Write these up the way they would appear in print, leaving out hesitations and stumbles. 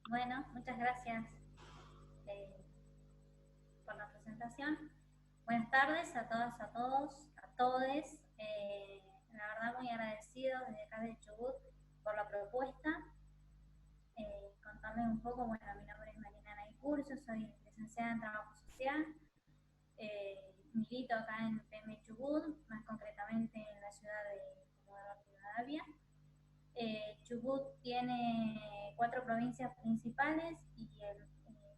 Bueno, muchas gracias eh, por la presentación. Buenas tardes a todas, a todos, a todes. La verdad muy agradecidos desde acá de Chubut por la propuesta. Contarles un poco, bueno, mi nombre es Marina Naicurso, soy licenciada en Trabajo Social. Milito acá en PM Chubut, más concretamente en la ciudad de Comodoro Rivadavia. Chubut tiene 4 provincias principales y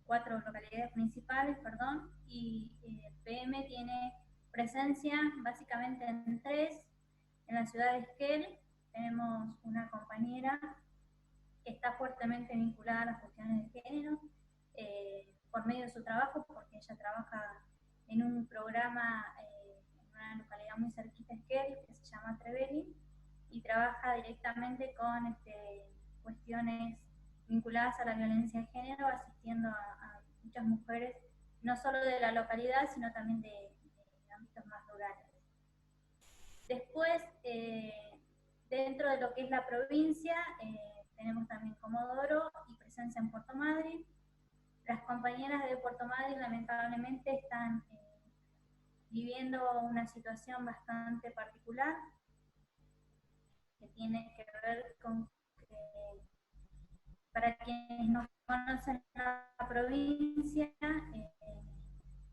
4 localidades principales, perdón, y PM tiene presencia básicamente en 3. En la ciudad de Esquel tenemos una compañera que está fuertemente vinculada a las cuestiones de género por medio de su trabajo, porque ella trabaja en un programa en una localidad muy cerquita de Esquel que se llama Trevelin, y trabaja directamente con cuestiones vinculadas a la violencia de género, asistiendo a muchas mujeres, no solo de la localidad, sino también de ámbitos más rurales. Después, dentro de lo que es la provincia, tenemos también Comodoro y presencia en Puerto Madryn. Las compañeras de Puerto Madryn lamentablemente están viviendo una situación bastante particular que tiene que ver con que, para quienes no conocen la provincia,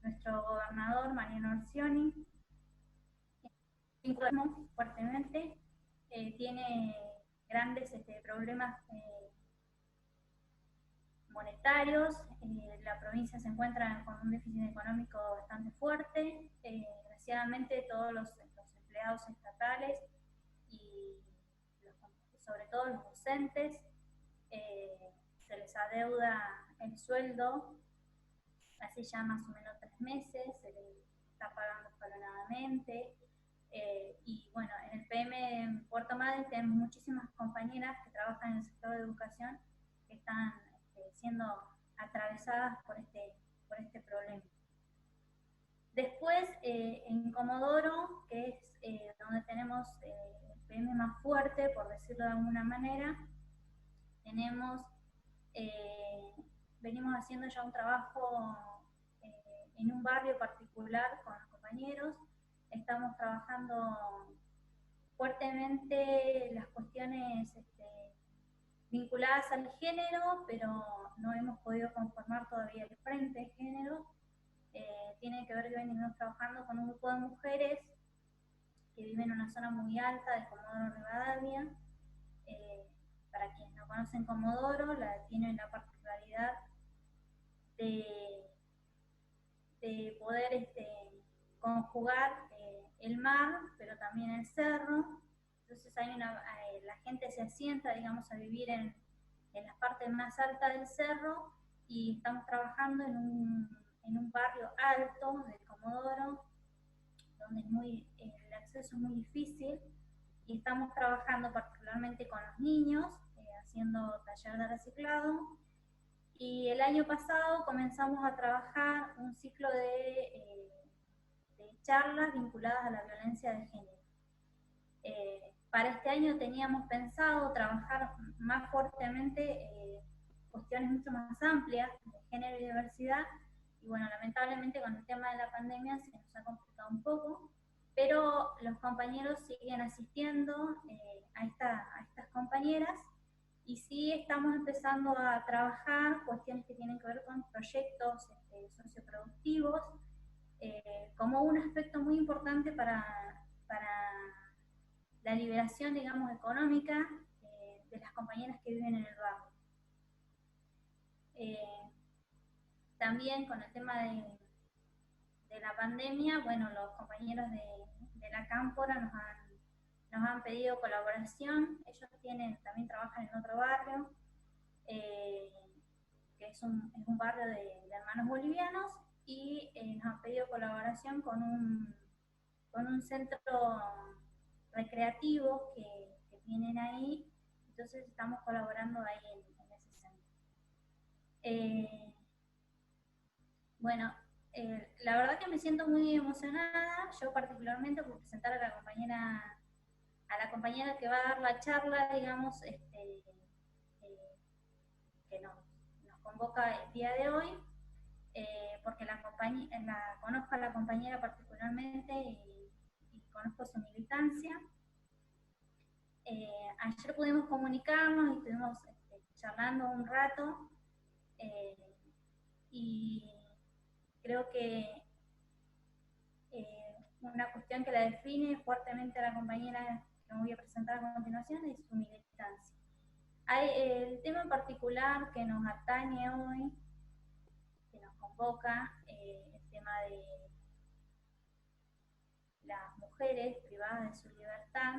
nuestro gobernador Mariano Orsioni vinculamos fuertemente, tiene grandes problemas monetarios, la provincia se encuentra con un déficit económico bastante fuerte, desgraciadamente todos los empleados estatales y sobre todo los docentes se les adeuda el sueldo hace ya más o menos 3 meses, se les está pagando escalonadamente. Y bueno, en el PM en Puerto Madryn tenemos muchísimas compañeras que trabajan en el sector de educación que están siendo atravesadas por este problema. Después, en Comodoro, que es donde tenemos el PM más fuerte, por decirlo de alguna manera, tenemos, venimos haciendo ya un trabajo en un barrio particular con los compañeros. Estamos trabajando fuertemente las cuestiones vinculadas al género, pero no hemos podido conformar todavía el frente de género. Tiene que ver que venimos trabajando con un grupo de mujeres que viven en una zona muy alta de Comodoro Rivadavia. Para quienes no conocen Comodoro, tienen la particularidad de, de poder conjugar el mar, pero también el cerro. Entonces la gente se asienta, digamos, a vivir en las partes más altas del cerro, y estamos trabajando en un barrio alto de Comodoro, donde el acceso es muy difícil, y estamos trabajando particularmente con los niños, haciendo taller de reciclado. Y el año pasado comenzamos a trabajar un ciclo de charlas vinculadas a la violencia de género. Para este año teníamos pensado trabajar más fuertemente cuestiones mucho más amplias de género y diversidad, y bueno, lamentablemente con el tema de la pandemia se nos ha complicado un poco, pero los compañeros siguen asistiendo a estas compañeras, y sí estamos empezando a trabajar cuestiones que tienen que ver con proyectos socioproductivos, como un aspecto muy importante para la liberación, digamos, económica de las compañeras que viven en el barrio. Eh, También con el tema de la pandemia, bueno, los compañeros de la Cámpora nos han pedido colaboración. Ellos también trabajan en otro barrio, eh, que es un barrio de hermanos bolivianos, y nos han pedido colaboración con un centro recreativos que tienen ahí. Entonces estamos colaborando ahí en ese centro. Bueno, la verdad que me siento muy emocionada, yo particularmente, por presentar a la compañera que va a dar la charla, digamos, que nos convoca el día de hoy, porque conozco a la compañera particularmente y conozco su militancia. Ayer pudimos comunicarnos y estuvimos charlando un rato, y creo que una cuestión que la define fuertemente a la compañera que me voy a presentar a continuación es su militancia. El tema en particular que nos atañe hoy, que nos convoca, el tema de las mujeres privadas de su libertad.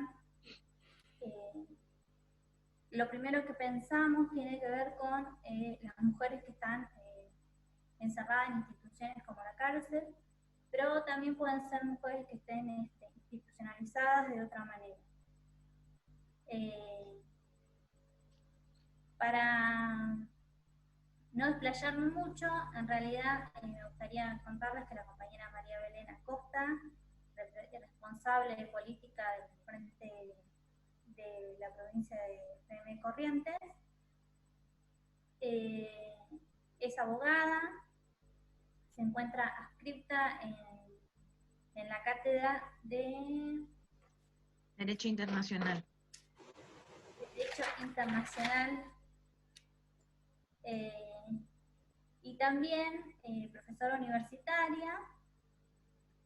Lo primero que pensamos tiene que ver con las mujeres que están encerradas en instituciones como la cárcel, pero también pueden ser mujeres que estén institucionalizadas de otra manera. Para no desplayarme mucho, en realidad me gustaría contarles que la compañera María Belén Acosta, responsable de política del Frente de la provincia de FM Corrientes, es abogada, se encuentra adscripta en la cátedra de Derecho Internacional. Derecho Internacional, y también profesora universitaria,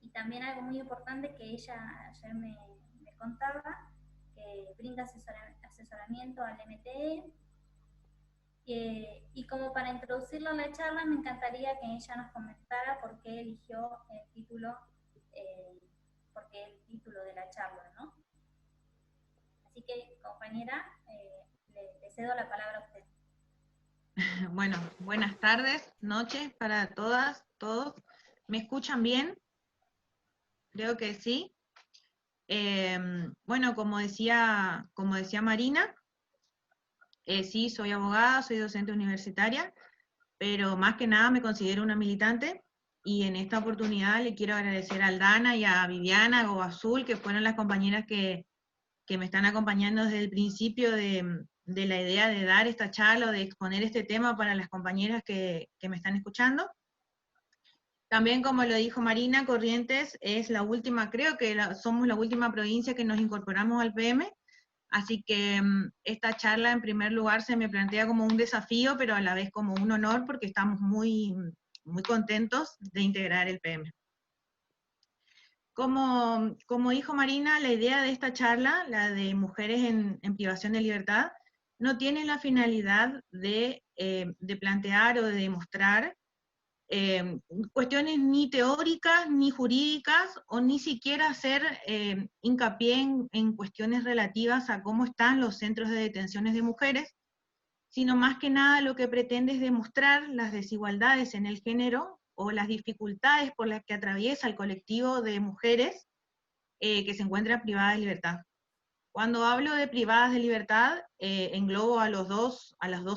y también algo muy importante que ella ayer me contaba, que brinda asesoramiento al MTE. Y como para introducirlo en la charla, me encantaría que ella nos comentara por qué eligió el título, de la charla, ¿no? Así que, compañera, le cedo la palabra a usted. Bueno, buenas tardes, noches para todas, todos. ¿Me escuchan bien? Creo que sí. Bueno, como decía Marina, sí, soy abogada, soy docente universitaria, pero más que nada me considero una militante, y en esta oportunidad le quiero agradecer a Aldana y a Viviana Go Azul, que fueron las compañeras que me están acompañando desde el principio de la idea de dar esta charla o de exponer este tema para las compañeras que me están escuchando. También, como lo dijo Marina, Corrientes es la última, creo que somos la última provincia que nos incorporamos al PM, así que esta charla en primer lugar se me plantea como un desafío, pero a la vez como un honor, porque estamos muy, muy contentos de integrar el PM. Como dijo Marina, la idea de esta charla, la de mujeres en privación de libertad, no tiene la finalidad de plantear o de demostrar cuestiones ni teóricas, ni jurídicas, o ni siquiera hacer hincapié en cuestiones relativas a cómo están los centros de detenciones de mujeres, sino más que nada lo que pretende es demostrar las desigualdades en el género o las dificultades por las que atraviesa el colectivo de mujeres que se encuentran privadas de libertad. Cuando hablo de privadas de libertad, englobo a los dos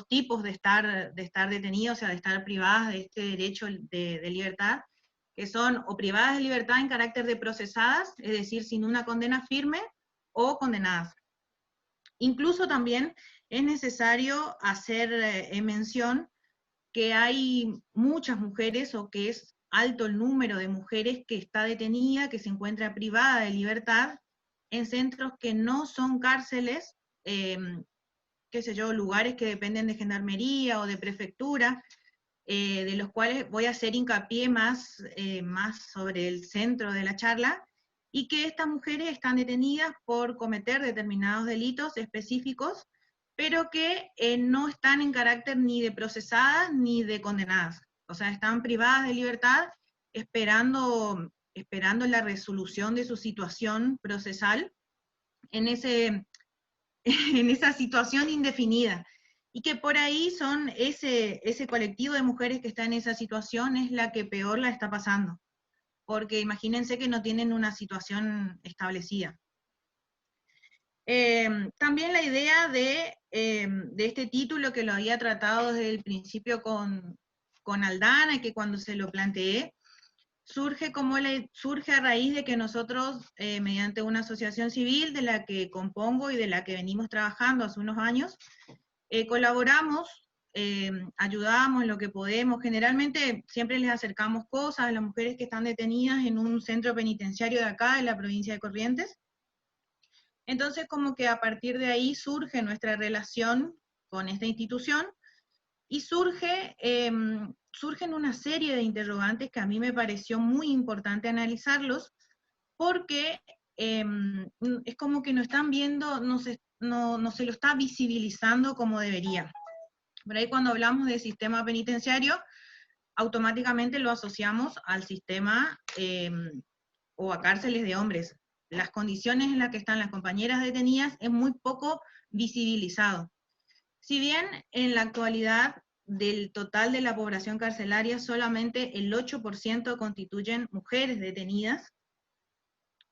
tipos de estar detenidos, o sea, de estar privadas de este derecho de libertad, que son o privadas de libertad en carácter de procesadas, es decir, sin una condena firme, o condenadas. Incluso también es necesario hacer mención que hay muchas mujeres, o que es alto el número de mujeres que está detenida, que se encuentra privada de libertad, en centros que no son cárceles, qué sé yo, lugares que dependen de gendarmería o de prefectura, de los cuales voy a hacer hincapié más sobre el centro de la charla, y que estas mujeres están detenidas por cometer determinados delitos específicos, pero que no están en carácter ni de procesadas ni de condenadas. O sea, están privadas de libertad esperando la resolución de su situación procesal en esa situación indefinida. Y que por ahí son ese colectivo de mujeres que está en esa situación es la que peor la está pasando. Porque imagínense que no tienen una situación establecida. También la idea de este título, que lo había tratado desde el principio con Aldana, y que cuando se lo planteé, surge a raíz de que nosotros, mediante una asociación civil de la que compongo y de la que venimos trabajando hace unos años, colaboramos ayudamos en lo que podemos. Generalmente siempre les acercamos cosas a las mujeres que están detenidas en un centro penitenciario de acá, de la provincia de Corrientes. Entonces, como que a partir de ahí surge nuestra relación con esta institución, y surgen una serie de interrogantes que a mí me pareció muy importante analizarlos, porque es como que no están viendo, no se lo está visibilizando como debería. Por ahí cuando hablamos de sistema penitenciario, automáticamente lo asociamos al sistema o a cárceles de hombres. Las condiciones en las que están las compañeras detenidas es muy poco visibilizado. Si bien en la actualidad del total de la población carcelaria solamente el 8% constituyen mujeres detenidas,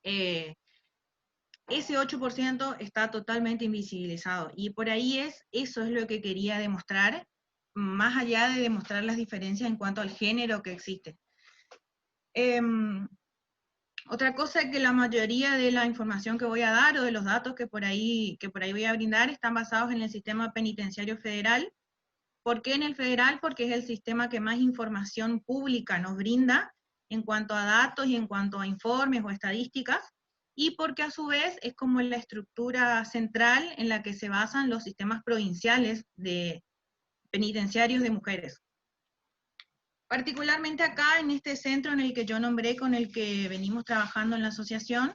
ese 8% está totalmente invisibilizado, y por ahí eso es lo que quería demostrar, más allá de demostrar las diferencias en cuanto al género que existe. Otra cosa es que la mayoría de la información que voy a dar, o de los datos que por ahí voy a brindar, están basados en el sistema penitenciario federal. ¿Por qué en el federal? Porque es el sistema que más información pública nos brinda en cuanto a datos y en cuanto a informes o estadísticas, y porque a su vez es como la estructura central en la que se basan los sistemas provinciales de penitenciarios de mujeres. Particularmente acá, en este centro en el que yo nombré, con el que venimos trabajando en la asociación,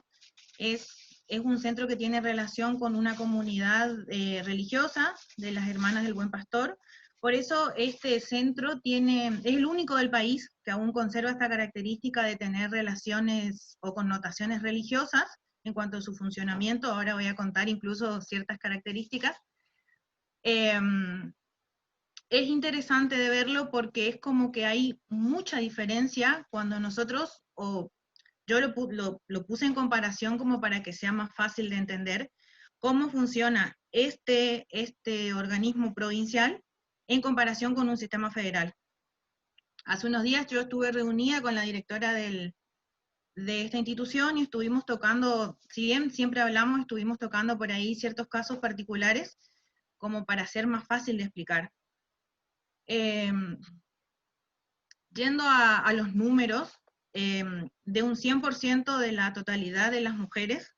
es un centro que tiene relación con una comunidad religiosa de las Hermanas del Buen Pastor. Por eso este centro es el único del país que aún conserva esta característica de tener relaciones o connotaciones religiosas en cuanto a su funcionamiento. Ahora voy a contar incluso ciertas características. Es interesante de verlo porque es como que hay mucha diferencia cuando nosotros, o yo lo puse en comparación como para que sea más fácil de entender, cómo funciona este organismo provincial en comparación con un sistema federal. Hace unos días yo estuve reunida con la directora de esta institución y estuvimos tocando, si bien siempre hablamos, estuvimos tocando por ahí ciertos casos particulares como para ser más fácil de explicar. Yendo a los números, de un 100% de la totalidad de las mujeres,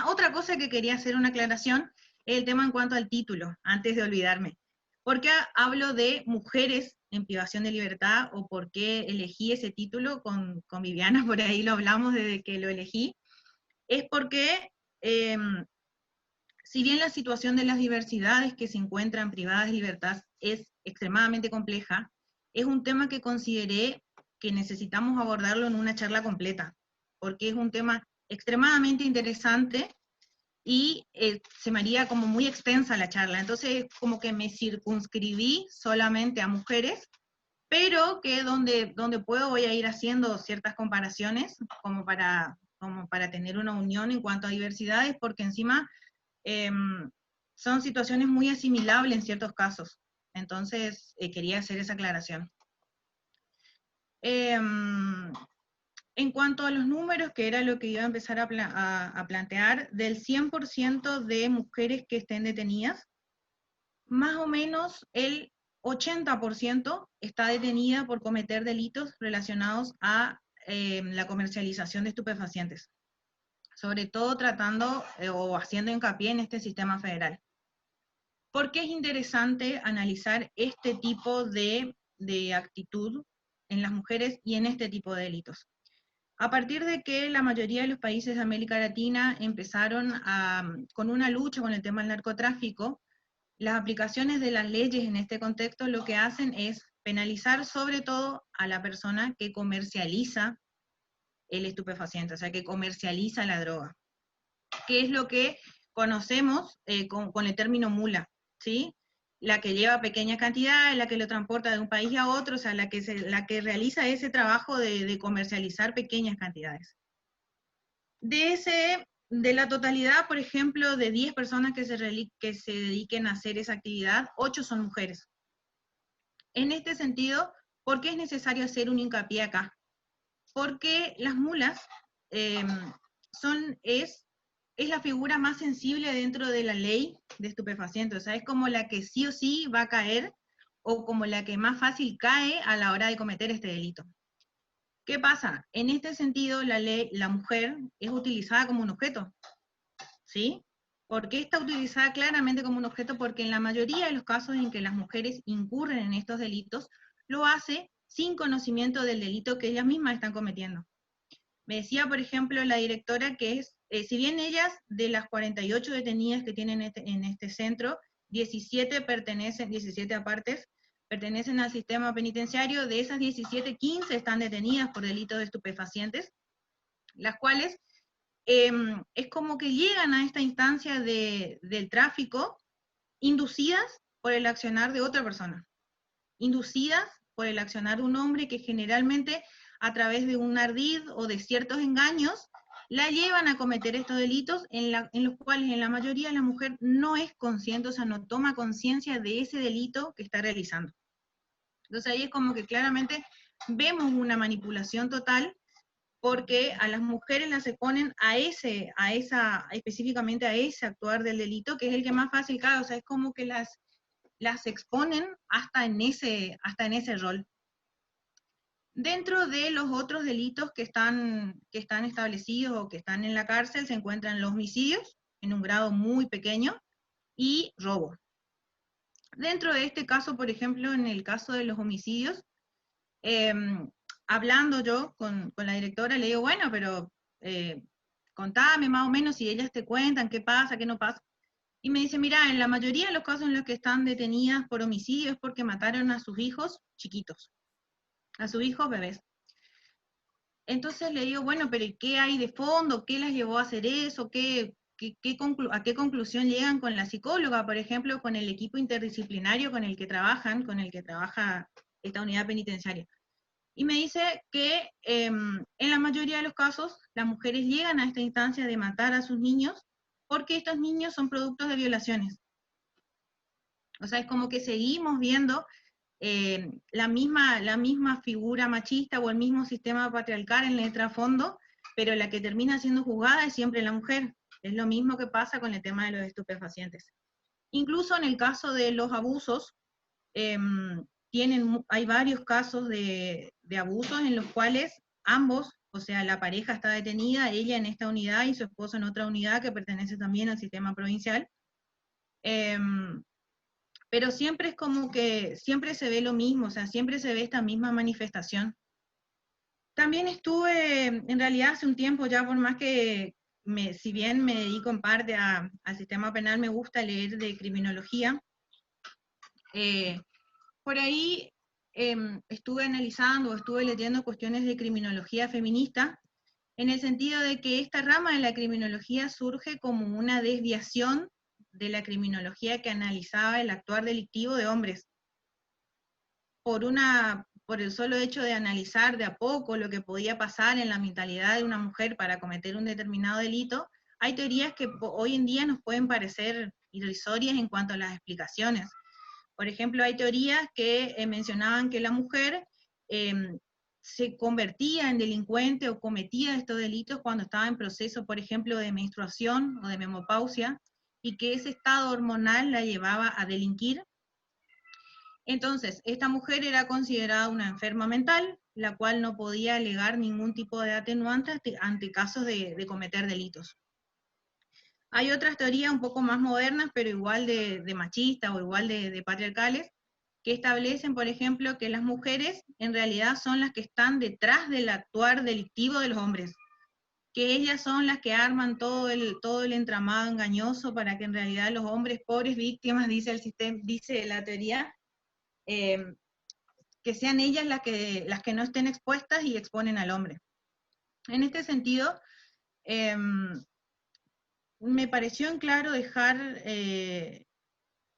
otra cosa que quería hacer una aclaración, es el tema en cuanto al título, antes de olvidarme. ¿Por qué hablo de mujeres en privación de libertad, o por qué elegí ese título? Con Viviana por ahí lo hablamos desde que lo elegí. Es porque, si bien la situación de las diversidades que se encuentran privadas de libertad es extremadamente compleja, es un tema que consideré que necesitamos abordarlo en una charla completa, porque es un tema extremadamente interesante y se me haría como muy extensa la charla. Entonces, como que me circunscribí solamente a mujeres, pero que donde puedo voy a ir haciendo ciertas comparaciones como para tener una unión en cuanto a diversidades, porque encima son situaciones muy asimilables en ciertos casos. Entonces, quería hacer esa aclaración. En cuanto a los números, que era lo que iba a empezar a plantear, del 100% de mujeres que estén detenidas, más o menos el 80% está detenida por cometer delitos relacionados a la comercialización de estupefacientes, sobre todo tratando o haciendo hincapié en este sistema federal. ¿Por qué es interesante analizar este tipo de actitud en las mujeres y en este tipo de delitos? A partir de que la mayoría de los países de América Latina empezaron con una lucha con el tema del narcotráfico, las aplicaciones de las leyes en este contexto lo que hacen es penalizar sobre todo a la persona que comercializa el estupefaciente, o sea, que comercializa la droga, que es lo que conocemos con el término mula, ¿sí? La que lleva pequeñas cantidades, la que lo transporta de un país a otro, o sea, la que realiza ese trabajo de comercializar pequeñas cantidades. De la totalidad, por ejemplo, de 10 personas que se dediquen a hacer esa actividad, 8 son mujeres. En este sentido, ¿por qué es necesario hacer un hincapié acá? Porque las mulas es la figura más sensible dentro de la ley de estupefacientes, o sea, es como la que sí o sí va a caer o como la que más fácil cae a la hora de cometer este delito. ¿Qué pasa? En este sentido, la mujer es utilizada como un objeto, ¿sí? ¿Por qué está utilizada claramente como un objeto? Porque en la mayoría de los casos en que las mujeres incurren en estos delitos, lo hace sin conocimiento del delito que ellas mismas están cometiendo. Me decía, por ejemplo, la directora que si bien ellas, de las 48 detenidas que tienen en este centro, 17 apartes, pertenecen al sistema penitenciario. De esas 17, 15 están detenidas por delitos de estupefacientes, las cuales es como que llegan a esta instancia del tráfico inducidas por el accionar de otra persona, inducidas por el accionar de un hombre que generalmente a través de un ardid o de ciertos engaños la llevan a cometer estos delitos en los cuales en la mayoría la mujer no es consciente, o sea, no toma conciencia de ese delito que está realizando. Entonces ahí es como que claramente vemos una manipulación total, porque a las mujeres las exponen específicamente a ese actuar del delito, que es el que más fácil cae, o sea, es como que las exponen hasta en ese rol. Dentro de los otros delitos que están establecidos o que están en la cárcel se encuentran los homicidios, en un grado muy pequeño, y robo. Dentro de este caso, por ejemplo, en el caso de los homicidios, hablando yo con la directora, le digo, bueno, pero contame más o menos si ellas te cuentan qué pasa, qué no pasa. Y me dice, mira, en la mayoría de los casos en los que están detenidas por homicidio es porque mataron a sus hijos chiquitos, a sus hijos bebés. Entonces le digo, bueno, pero ¿qué hay de fondo? ¿Qué las llevó a hacer eso? ¿A qué conclusión llegan con la psicóloga, por ejemplo, con el equipo interdisciplinario con el que trabaja esta unidad penitenciaria? Y me dice que en la mayoría de los casos las mujeres llegan a esta instancia de matar a sus niños porque estos niños son productos de violaciones. O sea, es como que seguimos viendo la misma figura machista o el mismo sistema patriarcal en el trasfondo, pero la que termina siendo juzgada es siempre la mujer. Es lo mismo que pasa con el tema de los estupefacientes. Incluso en el caso de los abusos, hay varios casos de abusos en los cuales ambos, o sea, la pareja está detenida, ella en esta unidad y su esposo en otra unidad que pertenece también al sistema provincial. Pero siempre es como que siempre se ve lo mismo, o sea, siempre se ve esta misma manifestación. También estuve, en realidad hace un tiempo ya, por más que, si bien me dedico en parte al sistema penal, me gusta leer de criminología. Por ahí estuve analizando o estuve leyendo cuestiones de criminología feminista, en el sentido de que esta rama de la criminología surge como una desviación de la criminología que analizaba el actuar delictivo de hombres. Por el solo hecho de analizar de a poco lo que podía pasar en la mentalidad de una mujer para cometer un determinado delito, hay teorías que hoy en día nos pueden parecer irrisorias en cuanto a las explicaciones. Por ejemplo, hay teorías que mencionaban que la mujer se convertía en delincuente o cometía estos delitos cuando estaba en proceso, por ejemplo, de menstruación o de menopausia, y que ese estado hormonal la llevaba a delinquir. Entonces, esta mujer era considerada una enferma mental, la cual no podía alegar ningún tipo de atenuante ante casos de cometer delitos. Hay otras teorías un poco más modernas, pero igual de machistas o igual de patriarcales, que establecen, por ejemplo, que las mujeres en realidad son las que están detrás del actuar delictivo de los hombres, que ellas son las que arman todo el entramado engañoso para que en realidad los hombres, pobres víctimas, dice la teoría, que sean ellas las que no estén expuestas y exponen al hombre. En este sentido, me pareció en claro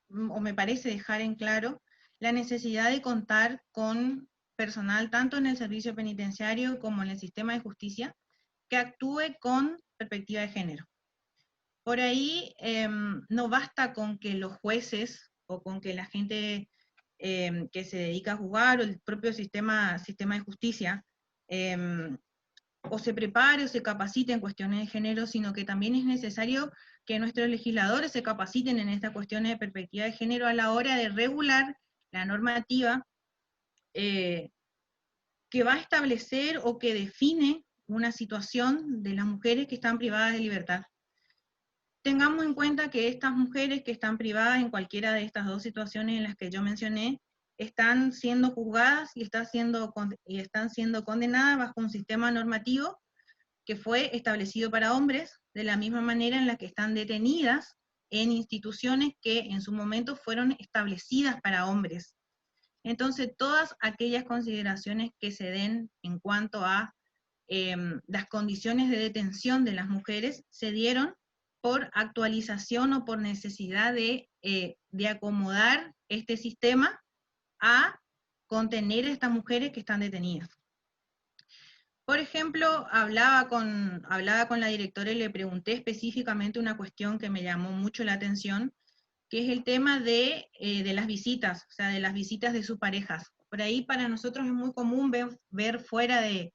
me parece dejar en claro la necesidad de contar con personal, tanto en el servicio penitenciario como en el sistema de justicia, que actúe con perspectiva de género. Por ahí no basta con que los jueces o con que la gente que se dedica a juzgar o el propio sistema de justicia o se prepare o se capacite en cuestiones de género, sino que también es necesario que nuestros legisladores se capaciten en estas cuestiones de perspectiva de género a la hora de regular la normativa que va a establecer o que define una situación de las mujeres que están privadas de libertad. Tengamos en cuenta que estas mujeres que están privadas en cualquiera de estas dos situaciones en las que yo mencioné, están siendo juzgadas y están siendo condenadas bajo un sistema normativo que fue establecido para hombres, de la misma manera en la que están detenidas en instituciones que en su momento fueron establecidas para hombres. Entonces, todas aquellas consideraciones que se den en cuanto a las condiciones de detención de las mujeres se dieron por actualización o por necesidad de acomodar este sistema a contener a estas mujeres que están detenidas. Por ejemplo, hablaba con la directora y le pregunté específicamente una cuestión que me llamó mucho la atención, que es el tema de las visitas, o sea, de las visitas de sus parejas. Por ahí para nosotros es muy común ver fuera de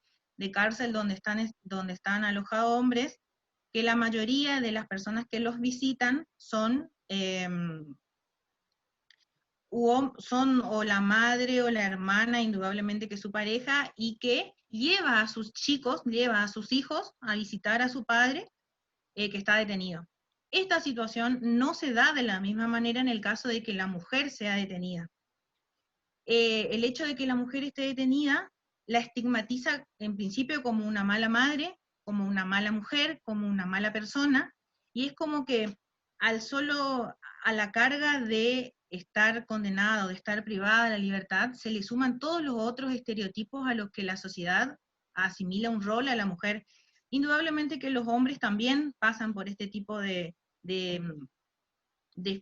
cárcel donde están alojados hombres, que la mayoría de las personas que los visitan son o la madre o la hermana, indudablemente que su pareja, y que lleva a sus chicos, lleva a sus hijos a visitar a su padre que está detenido. Esta situación no se da de la misma manera en el caso de que la mujer sea detenida. El hecho de que la mujer esté detenida la estigmatiza en principio como una mala madre, como una mala mujer, como una mala persona, y es como que a la carga de estar condenada o de estar privada de la libertad, se le suman todos los otros estereotipos a los que la sociedad asimila un rol a la mujer. Indudablemente que los hombres también pasan por este tipo de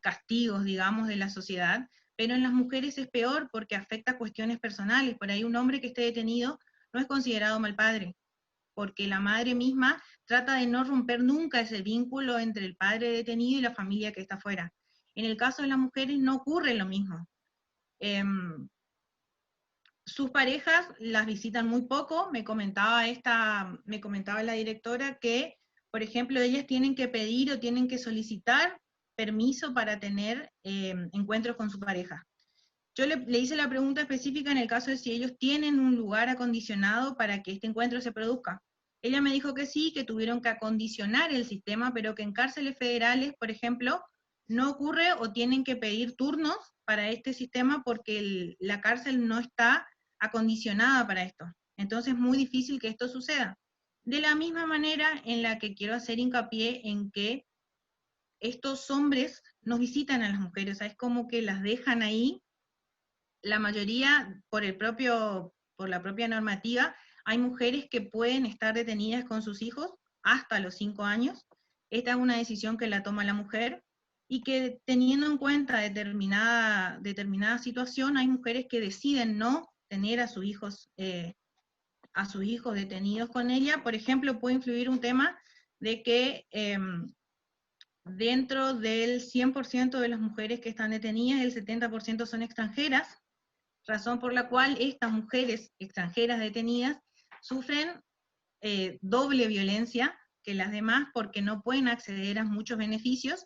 castigos, digamos, de la sociedad, pero en las mujeres es peor porque afecta cuestiones personales. Por ahí un hombre que esté detenido no es considerado mal padre, porque la madre misma trata de no romper nunca ese vínculo entre el padre detenido y la familia que está afuera. En el caso de las mujeres no ocurre lo mismo. Sus parejas las visitan muy poco. Me comentaba la directora que, por ejemplo, ellas tienen que pedir o tienen que solicitar permiso para tener encuentros con su pareja. Yo le hice la pregunta específica en el caso de si ellos tienen un lugar acondicionado para que este encuentro se produzca. Ella me dijo que sí, que tuvieron que acondicionar el sistema, pero que en cárceles federales, por ejemplo, no ocurre o tienen que pedir turnos para este sistema porque la cárcel no está acondicionada para esto. Entonces es muy difícil que esto suceda. De la misma manera en la que quiero hacer hincapié en que estos hombres nos visitan a las mujeres, o sea, es como que las dejan ahí. La mayoría, por la propia normativa, hay mujeres que pueden estar detenidas con sus hijos hasta los 5 años. Esta es una decisión que la toma la mujer, y que teniendo en cuenta determinada situación, hay mujeres que deciden no tener a sus hijos detenidos con ella. Por ejemplo, puede influir un tema de que dentro del 100% de las mujeres que están detenidas, el 70% son extranjeras, razón por la cual estas mujeres extranjeras detenidas sufren doble violencia que las demás porque no pueden acceder a muchos beneficios,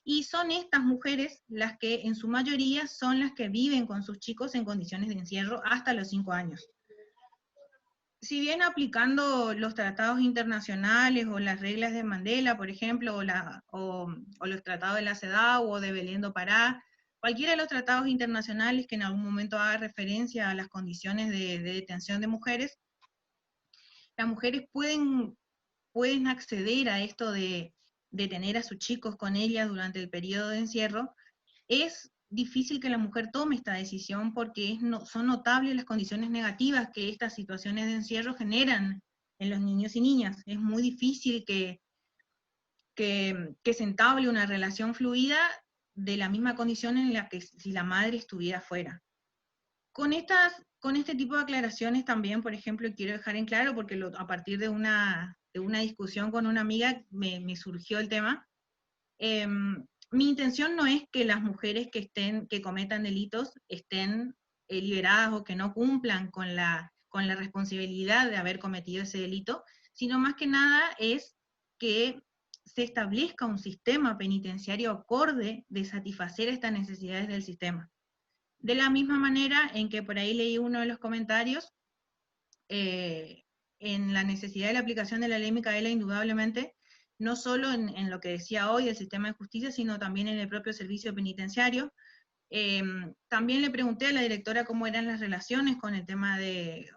y son estas mujeres las que en su mayoría son las que viven con sus chicos en condiciones de encierro hasta los 5 años. Si bien aplicando los tratados internacionales o las reglas de Mandela, por ejemplo, o los tratados de la CEDAW o de Belén do Pará, cualquiera de los tratados internacionales que en algún momento haga referencia a las condiciones de detención de mujeres, las mujeres pueden acceder a esto de tener a sus chicos con ellas durante el periodo de encierro. Es difícil que la mujer tome esta decisión porque son notables las condiciones negativas que estas situaciones de encierro generan en los niños y niñas. Es muy difícil que se entable una relación fluida de la misma condición en la que si la madre estuviera fuera. Con este tipo de aclaraciones también, por ejemplo, quiero dejar en claro, porque a partir de una discusión con una amiga me surgió el tema. Mi intención no es que las mujeres que cometan delitos estén liberadas o que no cumplan con la responsabilidad de haber cometido ese delito, sino más que nada es que se establezca un sistema penitenciario acorde de satisfacer estas necesidades del sistema. De la misma manera en que por ahí leí uno de los comentarios, en la necesidad de la aplicación de la ley Micaela, indudablemente, no solo en lo que decía hoy el sistema de justicia, sino también en el propio servicio penitenciario. También le pregunté a la directora cómo eran las relaciones con el tema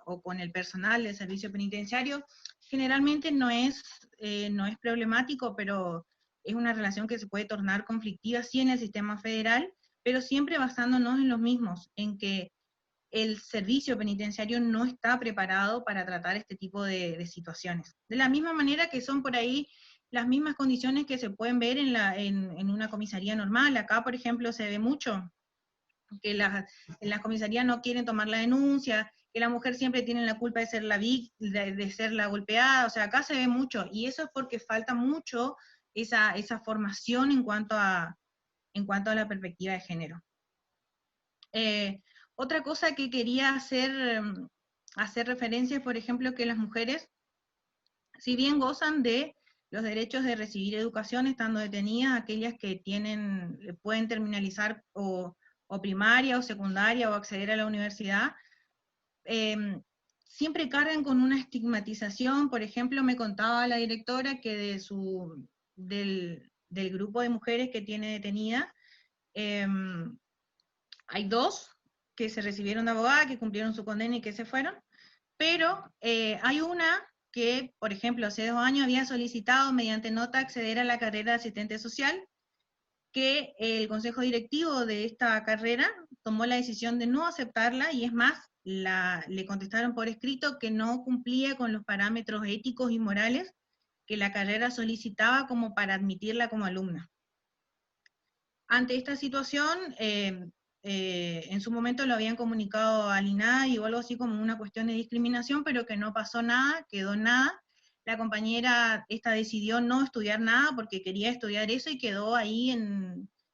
o con el personal del servicio penitenciario. Generalmente no es problemático, pero es una relación que se puede tornar conflictiva, sí, en el sistema federal, pero siempre basándonos en los mismos, en que el servicio penitenciario no está preparado para tratar este tipo de situaciones. De la misma manera que son por ahí las mismas condiciones que se pueden ver en una comisaría normal. Acá, por ejemplo, se ve mucho que en las comisarías no quieren tomar la denuncia, que la mujer siempre tiene la culpa de ser de ser la golpeada. O sea, acá se ve mucho, y eso es porque falta mucho esa formación en cuanto a la perspectiva de género. Otra cosa que quería hacer referencia es, por ejemplo, que las mujeres, si bien gozan de los derechos de recibir educación estando detenidas, aquellas que pueden terminalizar o primaria o secundaria o acceder a la universidad, siempre cargan con una estigmatización. Por ejemplo, me contaba la directora que del grupo de mujeres que tiene detenida, hay dos que se recibieron de abogada, que cumplieron su condena y que se fueron, pero hay una que, por ejemplo, hace 2 años había solicitado mediante nota acceder a la carrera de asistente social, que el consejo directivo de esta carrera tomó la decisión de no aceptarla, y es más, le contestaron por escrito que no cumplía con los parámetros éticos y morales que la carrera solicitaba como para admitirla como alumna. Ante esta situación, en su momento lo habían comunicado al INADI o algo así como una cuestión de discriminación, pero que no pasó nada, quedó nada. La compañera esta decidió no estudiar nada porque quería estudiar eso y quedó ahí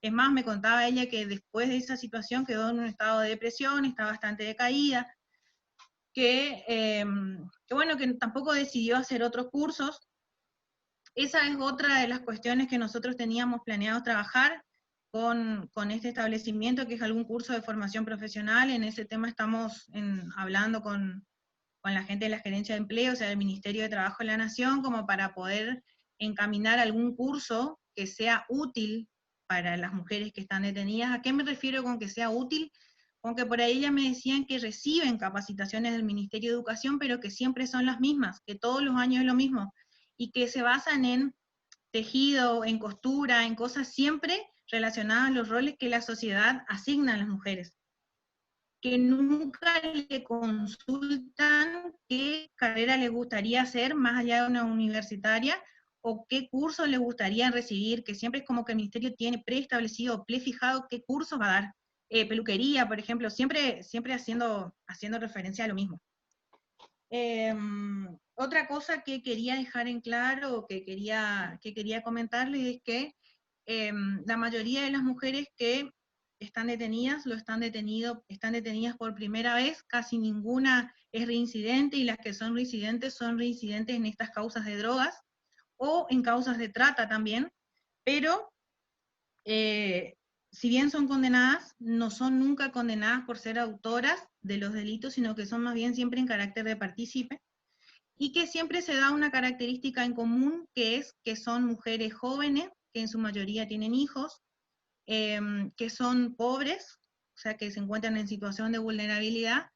Es más, me contaba ella que después de esa situación quedó en un estado de depresión, está bastante decaída, que bueno, que tampoco decidió hacer otros cursos. Esa es otra de las cuestiones que nosotros teníamos planeado trabajar con este establecimiento, que es algún curso de formación profesional. En ese tema estamos hablando con la gente de la Gerencia de Empleo, o sea, del Ministerio de Trabajo de la Nación, como para poder encaminar algún curso que sea útil para las mujeres que están detenidas. ¿A qué me refiero con que sea útil? Con que por ahí ya me decían que reciben capacitaciones del Ministerio de Educación, pero que siempre son las mismas, que todos los años es lo mismo, y que se basan en tejido, en costura, en cosas siempre relacionadas a los roles que la sociedad asigna a las mujeres, que nunca le consultan qué carrera les gustaría hacer más allá de una universitaria, o qué cursos les gustaría recibir, que siempre es como que el ministerio tiene preestablecido, prefijado qué cursos va a dar. Peluquería, por ejemplo, siempre haciendo referencia a lo mismo. Otra cosa que quería dejar en claro, que quería comentarles, es que la mayoría de las mujeres que están detenidas, están detenidas por primera vez, casi ninguna es reincidente, y las que son reincidentes en estas causas de drogas, o en causas de trata también, pero si bien son condenadas, no son nunca condenadas por ser autoras de los delitos, sino que son más bien siempre en carácter de partícipe, y que siempre se da una característica en común, que es que son mujeres jóvenes, que en su mayoría tienen hijos, que son pobres, o sea, que se encuentran en situación de vulnerabilidad,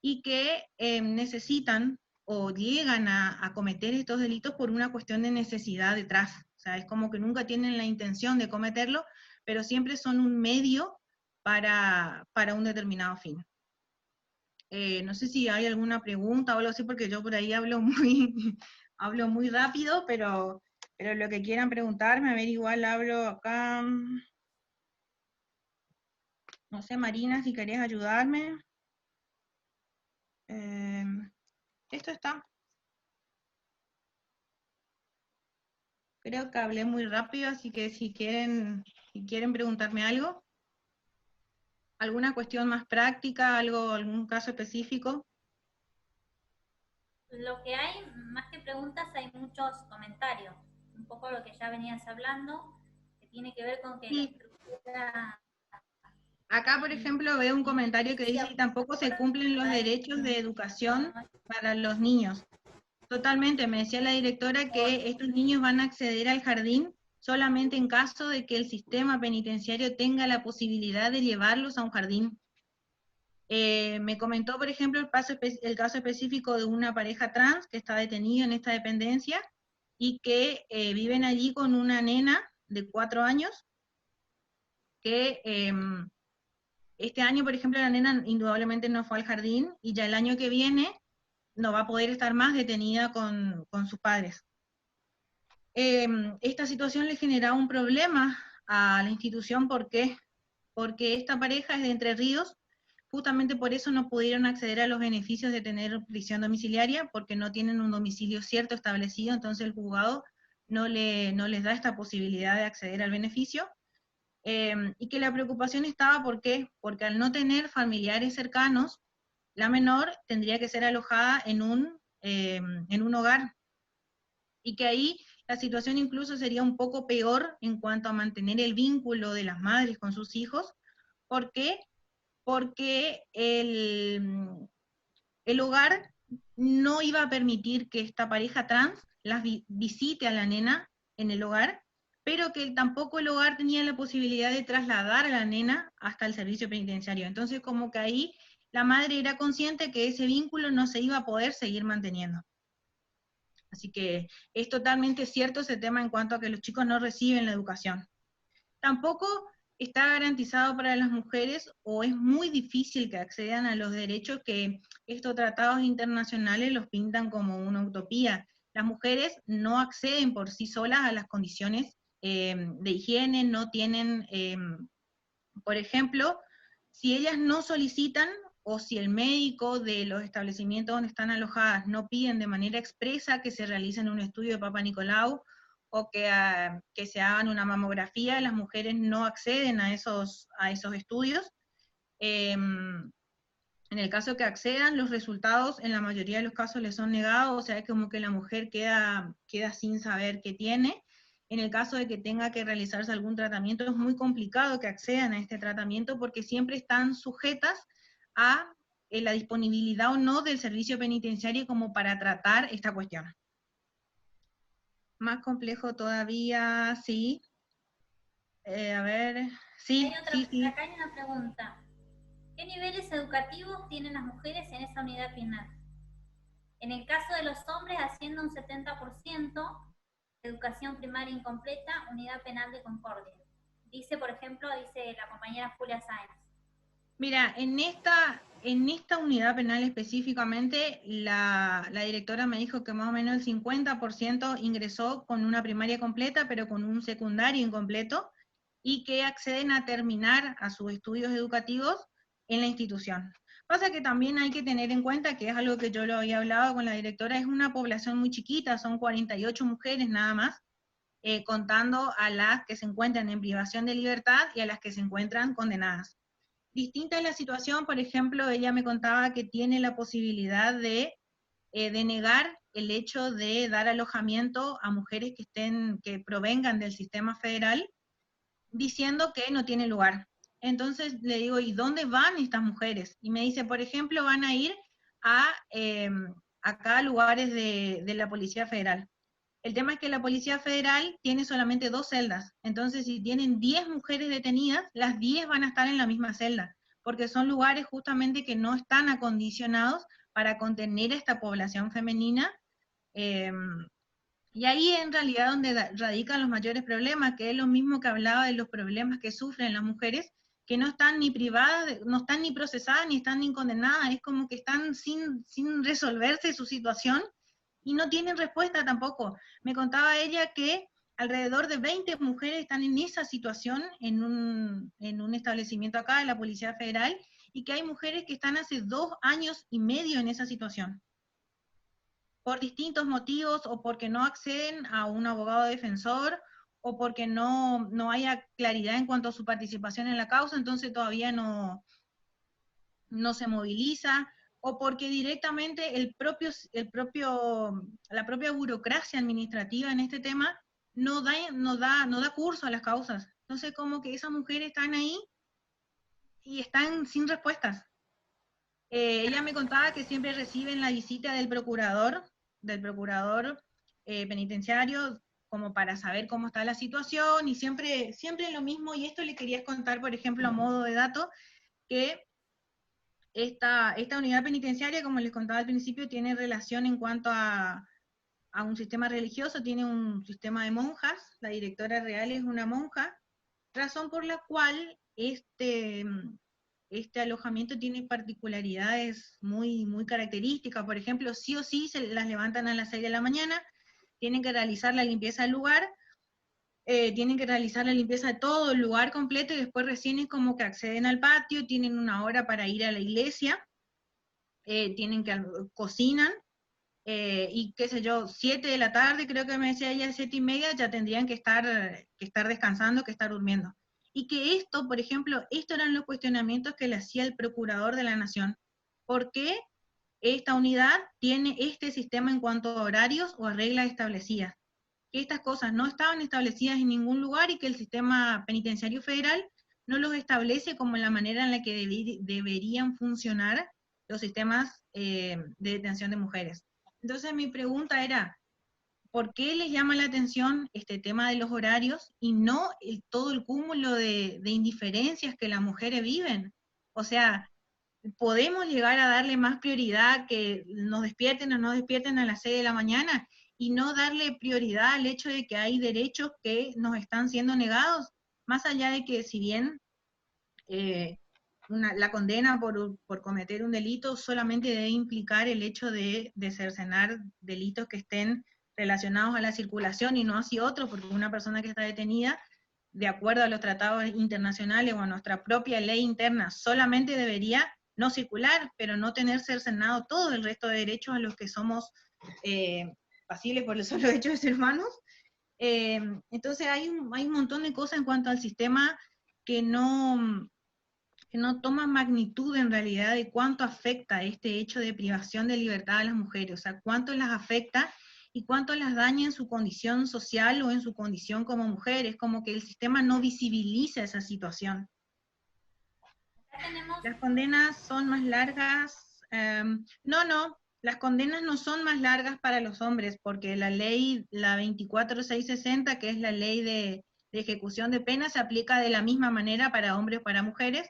y que necesitan o llegan a cometer estos delitos por una cuestión de necesidad detrás. O sea, es como que nunca tienen la intención de cometerlo, pero siempre son un medio para un determinado fin. No sé si hay alguna pregunta o algo así, porque yo por ahí hablo hablo muy rápido, pero lo que quieran preguntarme, a ver, igual hablo acá. No sé, Marina, si querés ayudarme. Eh, esto está. Creo que hablé muy rápido, así que si quieren preguntarme algo, alguna cuestión más práctica, algún caso específico. Lo que hay, más que preguntas, hay muchos comentarios. Un poco lo que ya venías hablando, que tiene que ver con que la Sí, estructura Acá, por ejemplo, veo un comentario que dice, y tampoco se cumplen los derechos de educación para los niños. Totalmente, me decía la directora que estos niños van a acceder al jardín solamente en caso de que el sistema penitenciario tenga la posibilidad de llevarlos a un jardín. Me comentó, por ejemplo, el caso específico de una pareja trans que está detenida en esta dependencia y que viven allí con una nena de 4 años que este año, por ejemplo, la nena indudablemente no fue al jardín y ya el año que viene no va a poder estar más detenida con sus padres. Esta situación le generaba un problema a la institución. ¿Por qué? Porque esta pareja es de Entre Ríos, justamente por eso no pudieron acceder a los beneficios de tener prisión domiciliaria, porque no tienen un domicilio cierto establecido, entonces el juzgado no les da esta posibilidad de acceder al beneficio. Y que la preocupación estaba, ¿por qué? Porque al no tener familiares cercanos, la menor tendría que ser alojada en un hogar, y que ahí la situación incluso sería un poco peor en cuanto a mantener el vínculo de las madres con sus hijos. ¿Por qué? Porque el hogar no iba a permitir que esta pareja trans las visite a la nena en el hogar, pero que tampoco el hogar tenía la posibilidad de trasladar a la nena hasta el servicio penitenciario. Entonces, como que ahí la madre era consciente que ese vínculo no se iba a poder seguir manteniendo. Así que es totalmente cierto ese tema en cuanto a que los chicos no reciben la educación. Tampoco está garantizado para las mujeres, o es muy difícil que accedan a los derechos que estos tratados internacionales los pintan como una utopía. Las mujeres no acceden por sí solas a las condiciones de higiene, no tienen, por ejemplo, si ellas no solicitan, o si el médico de los establecimientos donde están alojadas no piden de manera expresa que se realicen un estudio de Papa Nicolau, o que se hagan una mamografía, las mujeres no acceden a esos estudios. En el caso que accedan, los resultados en la mayoría de los casos les son negados, o sea, es como que la mujer queda sin saber qué tiene. En el caso de que tenga que realizarse algún tratamiento, es muy complicado que accedan a este tratamiento porque siempre están sujetas a la disponibilidad o no del servicio penitenciario como para tratar esta cuestión. Más complejo todavía, sí. A ver, sí, sí. Acá hay una pregunta. ¿Qué niveles educativos tienen las mujeres en esa unidad penal? En el caso de los hombres, haciendo un 70%, educación primaria incompleta, unidad penal de Concordia. Dice, por ejemplo, dice la compañera Julia Sáenz. Mira, en esta unidad penal específicamente, la directora me dijo que más o menos el 50% ingresó con una primaria completa, pero con un secundario incompleto, y que acceden a terminar a sus estudios educativos en la institución. Pasa que también hay que tener en cuenta, que es algo que yo lo había hablado con la directora, es una población muy chiquita, son 48 mujeres nada más, contando a las que se encuentran en privación de libertad y a las que se encuentran condenadas. Distinta es la situación, por ejemplo, ella me contaba que tiene la posibilidad de negar el hecho de dar alojamiento a mujeres que provengan del sistema federal, diciendo que no tiene lugar. Entonces le digo, ¿y dónde van estas mujeres? Y me dice, por ejemplo, van a ir a acá lugares de la Policía Federal. El tema es que la Policía Federal tiene solamente 2 celdas, entonces si tienen 10 mujeres detenidas, las 10 van a estar en la misma celda, porque son lugares justamente que no están acondicionados para contener a esta población femenina. Y ahí en realidad donde radican los mayores problemas, que es lo mismo que hablaba de los problemas que sufren las mujeres, que no están ni privadas, no están ni procesadas, ni están ni condenadas, es como que están sin resolverse su situación, y no tienen respuesta tampoco. Me contaba ella que alrededor de 20 mujeres están en esa situación en un establecimiento acá de la Policía Federal, y que hay mujeres que están hace 2 años y medio en esa situación, por distintos motivos, o porque no acceden a un abogado defensor, o porque no haya claridad en cuanto a su participación en la causa, entonces todavía no se moviliza, o porque directamente la propia burocracia administrativa en este tema no da curso a las causas. Entonces como que esas mujeres están ahí y están sin respuestas. Ella me contaba que siempre reciben la visita del procurador penitenciario, como para saber cómo está la situación, y siempre lo mismo, y esto le quería contar, por ejemplo, a modo de dato, que esta unidad penitenciaria, como les contaba al principio, tiene relación en cuanto a un sistema religioso, tiene un sistema de monjas, la directora real es una monja, razón por la cual este alojamiento tiene particularidades muy, muy características. Por ejemplo, sí o sí se las levantan a las 6 de la mañana, tienen que realizar la limpieza del lugar, tienen que realizar la limpieza de todo el lugar completo, y después recién es como que acceden al patio, tienen una hora para ir a la iglesia, cocinan, y qué sé yo, 7 de la tarde, creo que me decía ella, 7:30, ya tendrían que estar descansando, que estar durmiendo. Y que esto, por ejemplo, estos eran los cuestionamientos que le hacía el procurador de la Nación. ¿Por qué esta unidad tiene este sistema en cuanto a horarios o a reglas establecidas? Que estas cosas no estaban establecidas en ningún lugar, y que el sistema penitenciario federal no los establece como la manera en la que deberían funcionar los sistemas de detención de mujeres. Entonces mi pregunta era, ¿por qué les llama la atención este tema de los horarios y no todo el cúmulo de indiferencias que las mujeres viven? O sea, podemos llegar a darle más prioridad que nos despierten o no despierten a las 6 de la mañana, y no darle prioridad al hecho de que hay derechos que nos están siendo negados, más allá de que, si bien la condena por cometer un delito solamente debe implicar el hecho de cercenar delitos que estén relacionados a la circulación y no así otros, porque una persona que está detenida, de acuerdo a los tratados internacionales o a nuestra propia ley interna, solamente debería no circular, pero no tener cercenado todo el resto de derechos a los que somos pasibles por el solo hecho de ser humanos. Entonces hay un montón de cosas en cuanto al sistema que no toma magnitud en realidad de cuánto afecta este hecho de privación de libertad a las mujeres, o sea, cuánto las afecta y cuánto las daña en su condición social o en su condición como mujeres, como que el sistema no visibiliza esa situación. Las condenas son más largas, no, las condenas no son más largas para los hombres, porque la ley, la 24660, que es la ley de ejecución de penas, se aplica de la misma manera para hombres o para mujeres.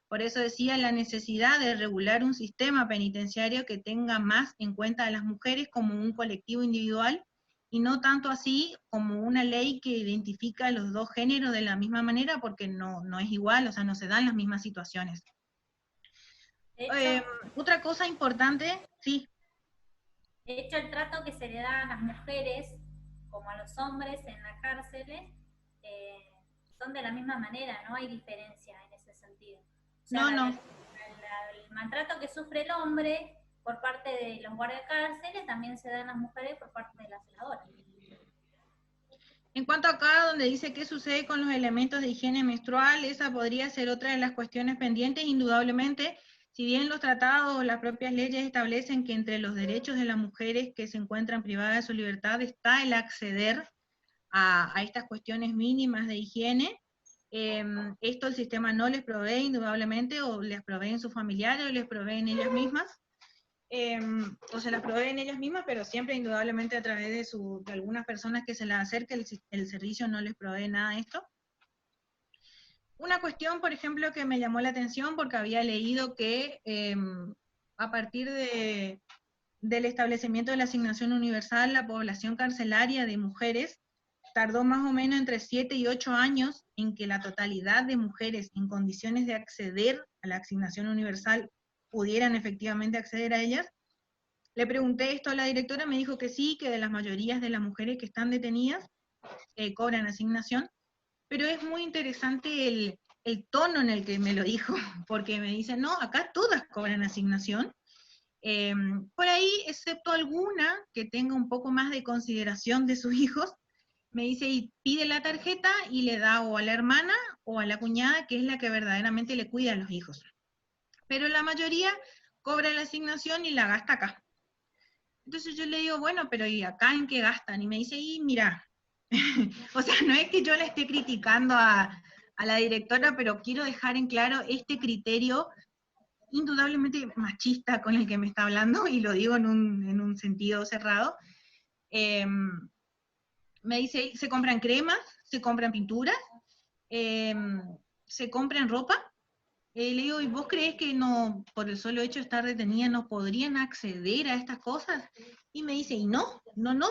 Por eso decía la necesidad de regular un sistema penitenciario que tenga más en cuenta a las mujeres como un colectivo individual, y no tanto así como una ley que identifica a los dos géneros de la misma manera, porque no es igual, o sea, no se dan las mismas situaciones. Otra cosa importante, sí. De hecho, el trato que se le da a las mujeres como a los hombres en las cárceles son de la misma manera, no hay diferencia en ese sentido. O sea, No. El maltrato que sufre el hombre por parte de los guardias de cárceles también se da a las mujeres por parte de las celadoras. En cuanto acá donde dice qué sucede con los elementos de higiene menstrual, esa podría ser otra de las cuestiones pendientes, indudablemente. Si bien los tratados o las propias leyes establecen que entre los derechos de las mujeres que se encuentran privadas de su libertad está el acceder a estas cuestiones mínimas de higiene, esto el sistema no les provee indudablemente, o les proveen sus familiares, o les proveen ellas mismas. O se las proveen ellas mismas, pero siempre indudablemente a través de algunas personas que se las acerquen, el servicio no les provee nada de esto. Una cuestión, por ejemplo, que me llamó la atención porque había leído que a partir del establecimiento de la asignación universal, la población carcelaria de mujeres tardó más o menos entre 7 y 8 años en que la totalidad de mujeres en condiciones de acceder a la asignación universal pudieran efectivamente acceder a ellas. Le pregunté esto a la directora, me dijo que sí, que de las mayorías de las mujeres que están detenidas cobran asignación, pero es muy interesante el tono en el que me lo dijo, porque me dice, no, acá todas cobran asignación, por ahí, excepto alguna que tenga un poco más de consideración de sus hijos, me dice, y pide la tarjeta y le da o a la hermana o a la cuñada, que es la que verdaderamente le cuida a los hijos. Pero la mayoría cobra la asignación y la gasta acá. Entonces yo le digo, bueno, pero ¿y acá en qué gastan? Y me dice, y mira, o sea, no es que yo le esté criticando a a la directora, pero quiero dejar en claro este criterio indudablemente machista con el que me está hablando, y lo digo en un sentido cerrado. Me dice, se compran cremas, se compran pinturas, se compran ropa. Le digo, ¿y vos creés que no, por el solo hecho de estar detenida, no podrían acceder a estas cosas? Y me dice, y no,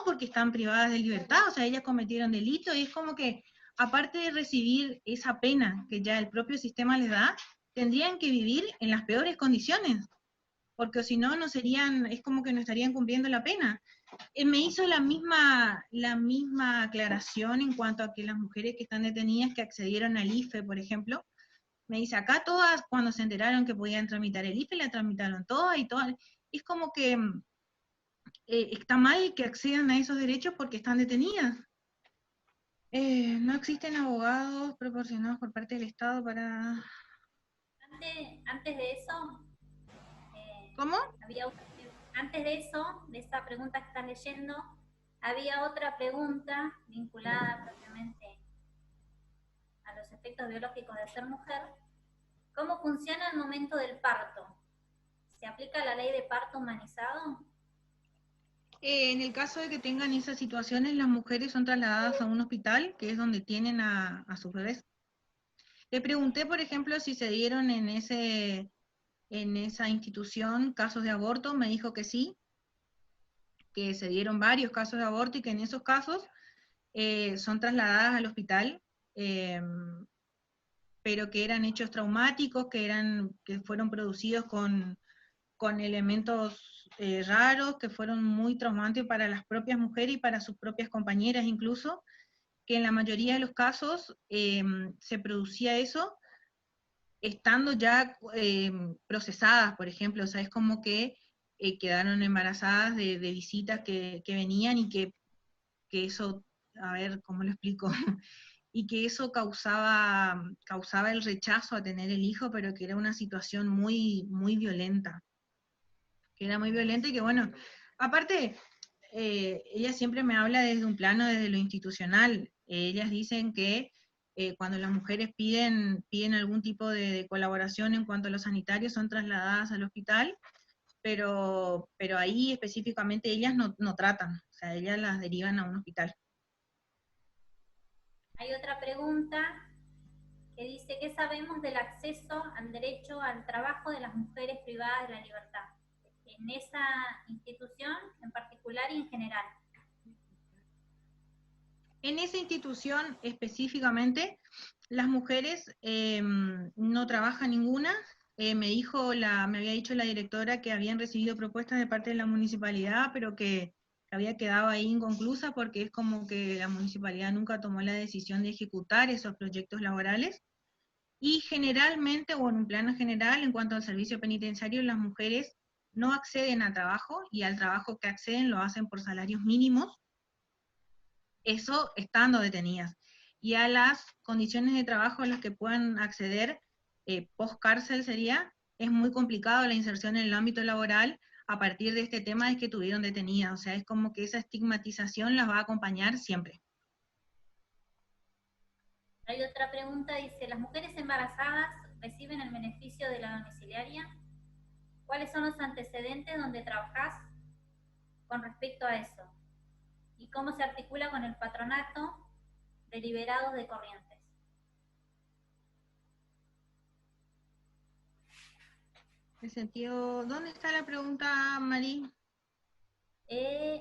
porque están privadas de libertad, o sea, ellas cometieron delito, y es como que, aparte de recibir esa pena que ya el propio sistema les da, tendrían que vivir en las peores condiciones, porque si no, no serían, es como que no estarían cumpliendo la pena. Me hizo la misma aclaración en cuanto a que las mujeres que están detenidas, que accedieron al IFE, por ejemplo, me dice, acá todas, cuando se enteraron que podían tramitar el IFE, la tramitaron todas y todas. Es como que está mal que accedan a esos derechos porque están detenidas. No existen abogados proporcionados por parte del Estado para... Antes de eso, ¿Cómo? había, antes de eso, de esa pregunta que estás leyendo, había otra pregunta vinculada propiamente a los efectos biológicos de ser mujer. ¿Cómo funciona el momento del parto? ¿Se aplica la ley de parto humanizado? En el caso de que tengan esas situaciones, las mujeres son trasladadas a un hospital, que es donde tienen a sus bebés. Le pregunté, por ejemplo, si se dieron en esa institución casos de aborto, me dijo que sí, que se dieron varios casos de aborto y que en esos casos son trasladadas al hospital, eh, pero que eran hechos traumáticos, que fueron producidos con elementos raros, que fueron muy traumantes para las propias mujeres y para sus propias compañeras incluso, que en la mayoría de los casos se producía eso estando ya procesadas, por ejemplo, o sea, es como que quedaron embarazadas de visitas que venían y que eso, a ver, ¿cómo lo explico? Y que eso causaba el rechazo a tener el hijo, pero que era una situación muy, muy violenta, que era muy violenta y que bueno, aparte, ella siempre me habla desde un plano, desde lo institucional. Ellas dicen que cuando las mujeres piden algún tipo de colaboración en cuanto a los sanitarios, son trasladadas al hospital, pero ahí específicamente ellas no tratan, o sea, ellas las derivan a un hospital. Hay otra pregunta que dice, ¿qué sabemos del acceso al derecho al trabajo de las mujeres privadas de la libertad? En esa institución en particular y en general. En esa institución específicamente, las mujeres no trabajan ninguna. Me había dicho la directora que habían recibido propuestas de parte de la municipalidad, pero que había quedado ahí inconclusa porque es como que la municipalidad nunca tomó la decisión de ejecutar esos proyectos laborales. Y generalmente, o en un plano general, en cuanto al servicio penitenciario, las mujeres no acceden a trabajo, y al trabajo que acceden lo hacen por salarios mínimos, eso estando detenidas. Y a las condiciones de trabajo a las que puedan acceder post cárcel es muy complicado la inserción en el ámbito laboral a partir de este tema de que tuvieron detenidas. O sea, es como que esa estigmatización las va a acompañar siempre. Hay otra pregunta, dice, ¿las mujeres embarazadas reciben el beneficio de la domiciliaria? ¿Cuáles son los antecedentes donde trabajás con respecto a eso? ¿Y cómo se articula con el patronato de liberados de Corrientes? En sentido, ¿dónde está la pregunta, Mari?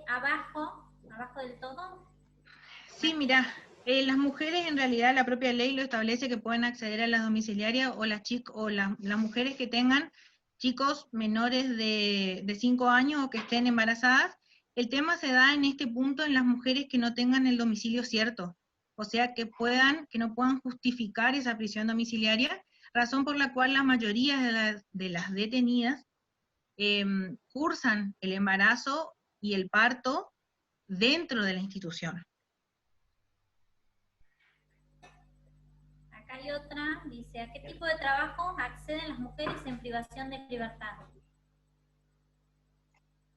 Abajo del todo. Sí, mira, las mujeres en realidad la propia ley lo establece que pueden acceder a las domiciliarias o las mujeres que tengan chicos menores de 5 años o que estén embarazadas. El tema se da en este punto en las mujeres que no tengan el domicilio cierto, o sea, que no puedan justificar esa prisión domiciliaria, razón por la cual la mayoría de las detenidas cursan el embarazo y el parto dentro de la institución. Acá hay otra, dice, ¿a qué tipo de trabajo acceden las mujeres en privación de libertad?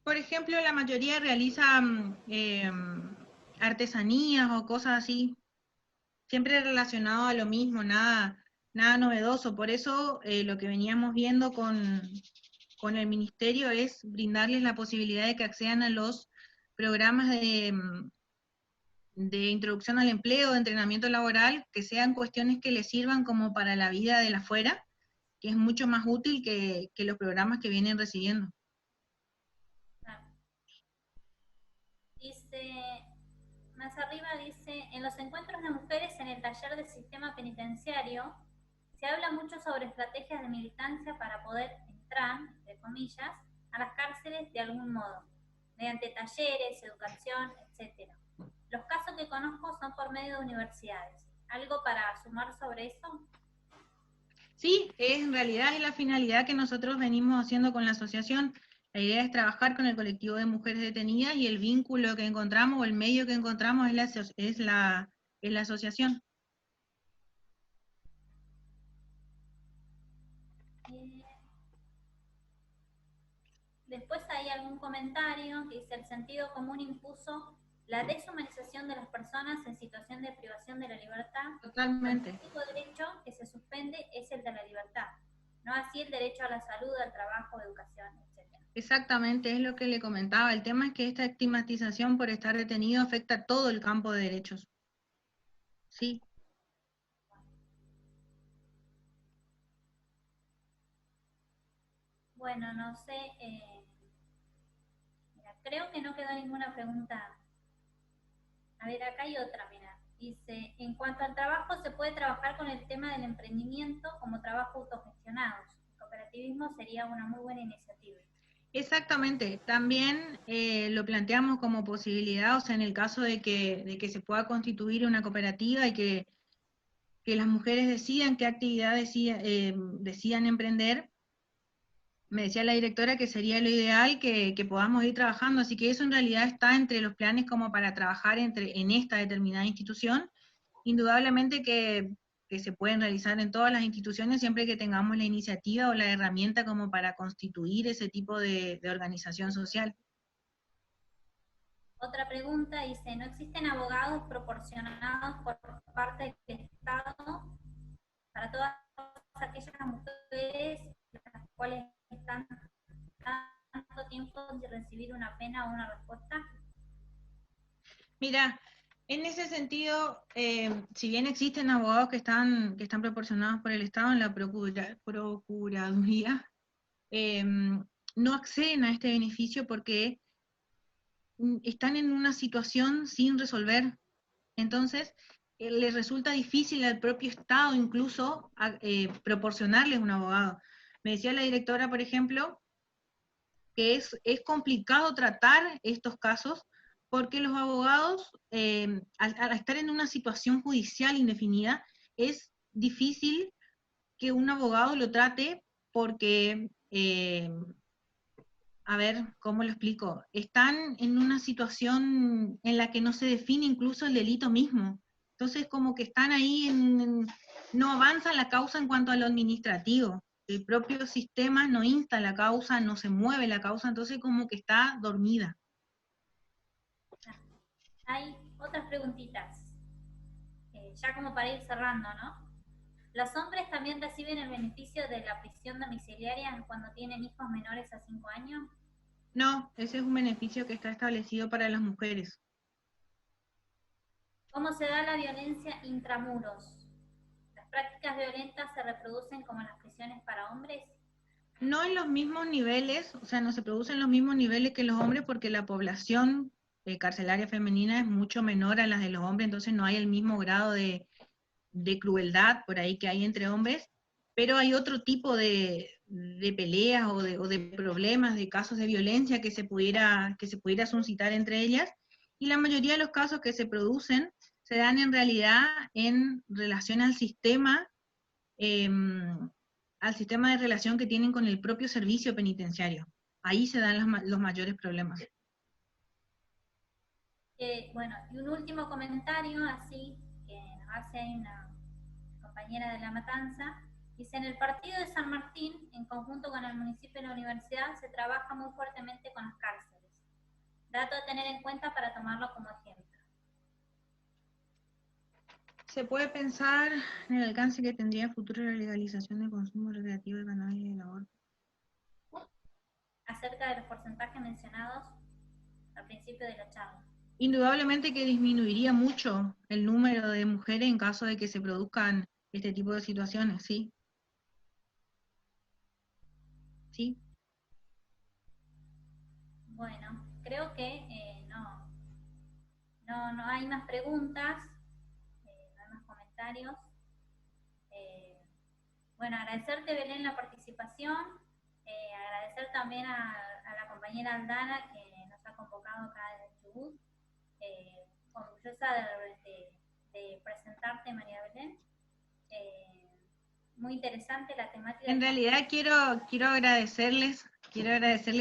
Por ejemplo, la mayoría realiza artesanías o cosas así. siempre relacionado a lo mismo, nada novedoso. Por eso lo que veníamos viendo con el ministerio es brindarles la posibilidad de que accedan a los programas de introducción al empleo, de entrenamiento laboral, que sean cuestiones que les sirvan como para la vida de la afuera, que es mucho más útil que los programas que vienen recibiendo. Claro. Dice, más arriba dice, en los encuentros de mujeres en el taller del sistema penitenciario, se habla mucho sobre estrategias de militancia para poder entrar, entre comillas, a las cárceles de algún modo, mediante talleres, educación, etc. Los casos que conozco son por medio de universidades. ¿Algo para sumar sobre eso? Sí, en realidad es la finalidad que nosotros venimos haciendo con la asociación. La idea es trabajar con el colectivo de mujeres detenidas y el vínculo que encontramos o el medio que encontramos es la asociación. Después hay algún comentario que dice, el sentido común impuso la deshumanización de las personas en situación de privación de la libertad. Totalmente. El único derecho que se suspende es el de la libertad, no así el derecho a la salud, al trabajo, educación, etc. Exactamente, es lo que le comentaba. El tema es que esta estigmatización por estar detenido afecta todo el campo de derechos. Sí. Bueno, no sé, mira, creo que no quedó ninguna pregunta. A ver, acá hay otra, mira. Dice, en cuanto al trabajo, se puede trabajar con el tema del emprendimiento como trabajo autogestionado. El cooperativismo sería una muy buena iniciativa. Exactamente, también lo planteamos como posibilidad, o sea, en el caso de que se pueda constituir una cooperativa y que las mujeres decidan qué actividad decidan emprender, me decía la directora que sería lo ideal que podamos ir trabajando, así que eso en realidad está entre los planes como para trabajar en esta determinada institución. Indudablemente que se pueden realizar en todas las instituciones siempre que tengamos la iniciativa o la herramienta como para constituir ese tipo de organización social. Otra pregunta dice, ¿no existen abogados proporcionados por parte del Estado para todas aquellas mujeres las cuales están tanto tiempo sin recibir una pena o una respuesta? Mira, en ese sentido, si bien existen abogados que están proporcionados por el Estado en la Procuraduría, no acceden a este beneficio porque están en una situación sin resolver. Entonces, les resulta difícil al propio Estado incluso proporcionarles un abogado. Me decía la directora, por ejemplo, que es complicado tratar estos casos porque los abogados, al estar en una situación judicial indefinida, es difícil que un abogado lo trate porque, a ver, ¿cómo lo explico? Están en una situación en la que no se define incluso el delito mismo. Entonces, como que están ahí, no avanza la causa en cuanto a lo administrativo. El propio sistema no insta la causa, no se mueve la causa, entonces como que está dormida. Hay otras preguntitas, ya como para ir cerrando, ¿no? ¿Los hombres también reciben el beneficio de la prisión domiciliaria cuando tienen hijos menores a 5 años? No, ese es un beneficio que está establecido para las mujeres. ¿Cómo se da la violencia intramuros? ¿Las prácticas violentas se reproducen como en las prisiones para hombres? No en los mismos niveles, o sea, no se producen los mismos niveles que los hombres porque la población carcelaria femenina es mucho menor a las de los hombres, entonces no hay el mismo grado de crueldad por ahí que hay entre hombres, pero hay otro tipo de peleas o de problemas, de casos de violencia que se pudiera suscitar entre ellas, y la mayoría de los casos que se producen se dan en realidad en relación eh, al sistema de relación que tienen con el propio servicio penitenciario. Ahí se dan los mayores problemas. Bueno, y un último comentario, así, que nos hace una compañera de La Matanza. Dice, en el partido de San Martín, en conjunto con el municipio y la universidad, se trabaja muy fuertemente con las cárceles. Dato a tener en cuenta para tomarlo como ejemplo. Se puede pensar en el alcance que tendría en futuro la legalización del consumo recreativo de cannabis y del aborto. Acerca de los porcentajes mencionados al principio de la charla. Indudablemente que disminuiría mucho el número de mujeres en caso de que se produzcan este tipo de situaciones, sí. Sí. Bueno, creo que no hay más preguntas, no hay más comentarios. Bueno, agradecerte, Belén, la participación, agradecer también a la compañera Aldana que nos ha convocado acá desde Chubut, orgullosa de presentarte, María Belén. Muy interesante la temática. En realidad quiero agradecerles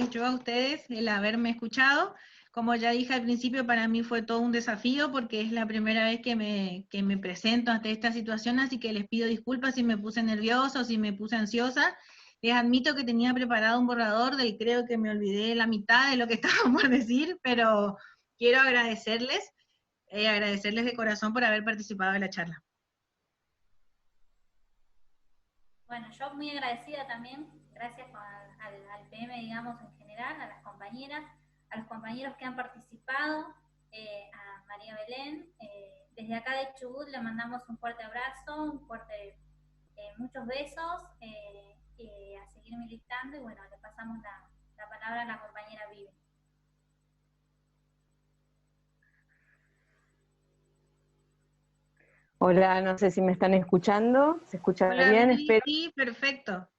yo a ustedes el haberme escuchado. Como ya dije al principio, para mí fue todo un desafío porque es la primera vez que me presento ante esta situación, así que les pido disculpas si me puse nerviosa o si me puse ansiosa. Les admito que tenía preparado un borrador y creo que me olvidé la mitad de lo que estaba por decir, pero quiero agradecerles de corazón por haber participado en la charla. Bueno, yo muy agradecida también, gracias al PM, digamos, en general, a las compañeras, a los compañeros que han participado, a María Belén. Desde acá de Chubut le mandamos un fuerte abrazo, muchos besos, a seguir militando y bueno, le pasamos la palabra a la compañera Vive. Hola, no sé si me están escuchando. ¿Se escucha Hola, bien? Vivi, Espero. sí, perfecto.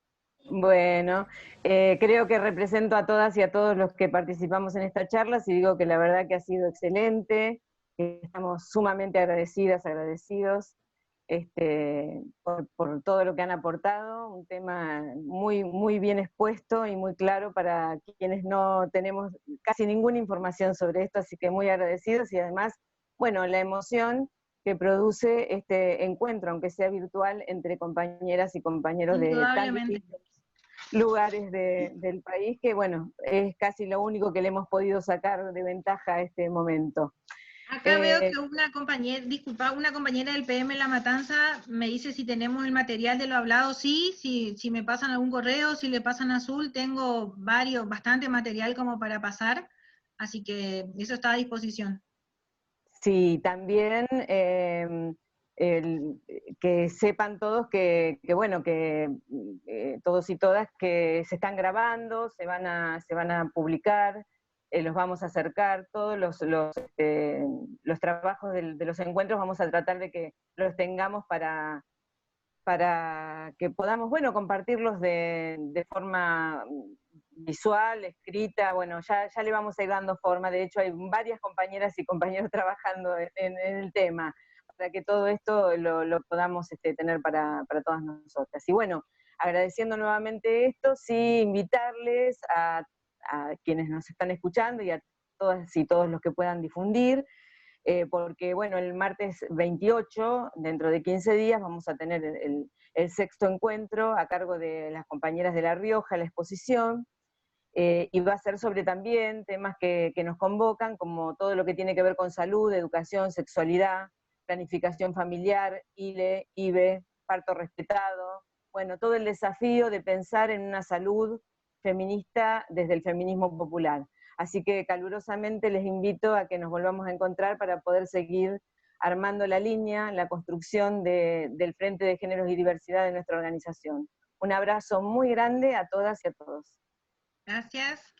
Bueno, creo que represento a todas y a todos los que participamos en esta charla y digo que la verdad que ha sido excelente, estamos sumamente agradecidos por todo lo que han aportado, un tema muy, muy bien expuesto y muy claro para quienes no tenemos casi ninguna información sobre esto, así que muy agradecidos y además, bueno, la emoción que produce este encuentro, aunque sea virtual, entre compañeras y compañeros de tan distintos lugares del país, que bueno, es casi lo único que le hemos podido sacar de ventaja a este momento. Acá veo que una compañera del PM La Matanza me dice si tenemos el material de lo hablado. Sí, si me pasan algún correo, si le pasan Azul, tengo bastante material como para pasar, así que eso está a disposición. Sí, también que sepan todos que bueno, que todos y todas que se están grabando, se van a publicar, los vamos a acercar, todos los trabajos de los encuentros vamos a tratar de que los tengamos para que podamos, bueno, compartirlos de forma visual, escrita, bueno, ya le vamos a ir dando forma, de hecho hay varias compañeras y compañeros trabajando en el tema, para que todo esto lo podamos tener para todas nosotras. Y bueno, agradeciendo nuevamente esto, sí, invitarles a quienes nos están escuchando y a todas y todos los que puedan difundir, porque bueno, el martes 28, dentro de 15 días, vamos a tener el sexto encuentro a cargo de las compañeras de La Rioja, la exposición, y va a ser sobre también temas que nos convocan, como todo lo que tiene que ver con salud, educación, sexualidad, planificación familiar, ILE, IBE, parto respetado, bueno, todo el desafío de pensar en una salud feminista desde el feminismo popular. Así que calurosamente les invito a que nos volvamos a encontrar para poder seguir armando la línea, la construcción del Frente de Géneros y Diversidad de nuestra organización. Un abrazo muy grande a todas y a todos. Gracias.